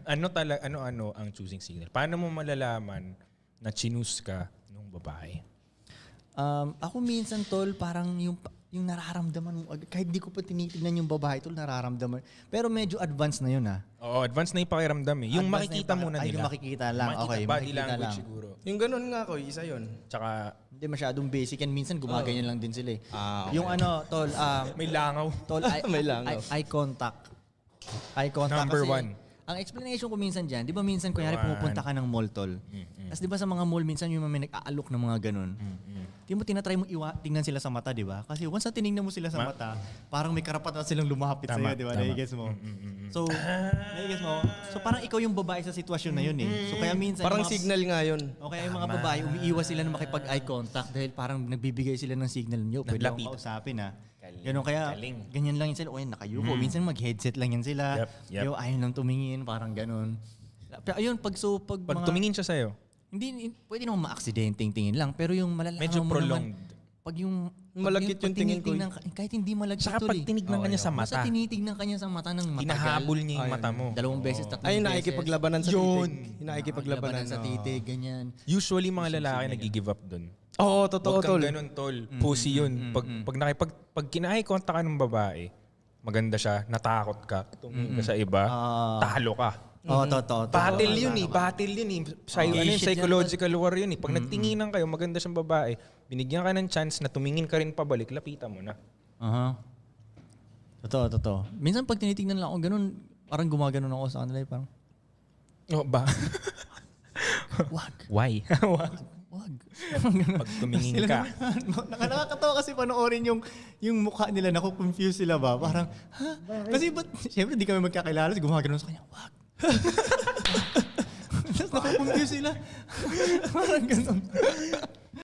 Ano ang choosing signal? Paano mo malalaman na chinus ka nung babae? Ako minsan, tol, parang yung nararamdaman mo, kahit di ko pa tinitignan yung babae, tol, nararamdaman. Pero medyo advanced na yun, ha? Oo, advanced na yung pakiramdam eh. Yung makikita muna nila. Yung makikita lang. Okay, body makikita language lang. siguro. Yung ganun nga ko, isa yun. Tsaka, Hindi masyadong basic and minsan gumaganyan lang din sila eh. Okay. Yung tol, may langaw. tol, May langaw. eye contact. Eye contact Number kasi, one. ang explanation ko minsan dyan, di ba minsan kunyari pumupunta ka ng mall, tol. Tapos di ba sa mga mall minsan yung may nag-aalok ng mga ganun. Di mo tinatry mo tingnan sila sa mata, di ba? Kasi once na tinignan mo sila sa mata, parang may karapatan silang lumapit sa'yo, di ba? Nai-guess mo. So, nai-guess mo. So parang ikaw yung babae sa sitwasyon na yun eh. So kaya minsan Parang signal nga yun. O kaya yung mga babae, umiiwas sila na makipag-eye contact dahil parang nagbibigay sila ng signal nyo. Pwede akong kausapin ha. Ganun kaya, ganyan lang yun sila. O yan, nakayuko. Minsan mag-headset lang yan sila. Yo, ayaw lang tumingin, parang ganun. Pero ayun, pag tumingin siya sa'yo, hindi, pwede naman ma-accidenting tingin lang. Pero yung malalaman medyo mo prolonged. naman, pag yung malagkit yung tingin ko. Kahit hindi malagkit saka pag tinignan ka niya sa mata. Basta tinitignan ka niya sa mata ng matagal. Hinahabol niya yung mata mo. 2 beses, 3 beses. Ay, nakikipaglabanan sa titig. Nakikipaglabanan sa titig, ganyan. Usually mga lalaki nag-give up dun. Oo, totoo, Huwag kang tol. ganun, tol. Pussy yun. Pag kinahay-contact ka ng babae, maganda siya, natakot ka, tumingin ka sa iba, talo ka. Oo, totoo. Battle yun eh. Battle yun eh. Psychological war yun eh. Pag nagtinginan kayo, maganda siyang babae, binigyan ka ng chance na tumingin ka rin pabalik, lapitan mo na. Totoo. Minsan pag tinitingnan lang ako, ganun, parang gumaganon ako sa kanila. Parang, ba? wag. Why? Wag. Pag tumingin ka. Nakakatawa kasi panoorin yung mukha nila, naku-confuse sila ba? Parang, ha? Kasi ba't, siyempre di kami magkakilala, gumaganon sa kanya, wag. Tapos naku-confuse sila. Parang ganun.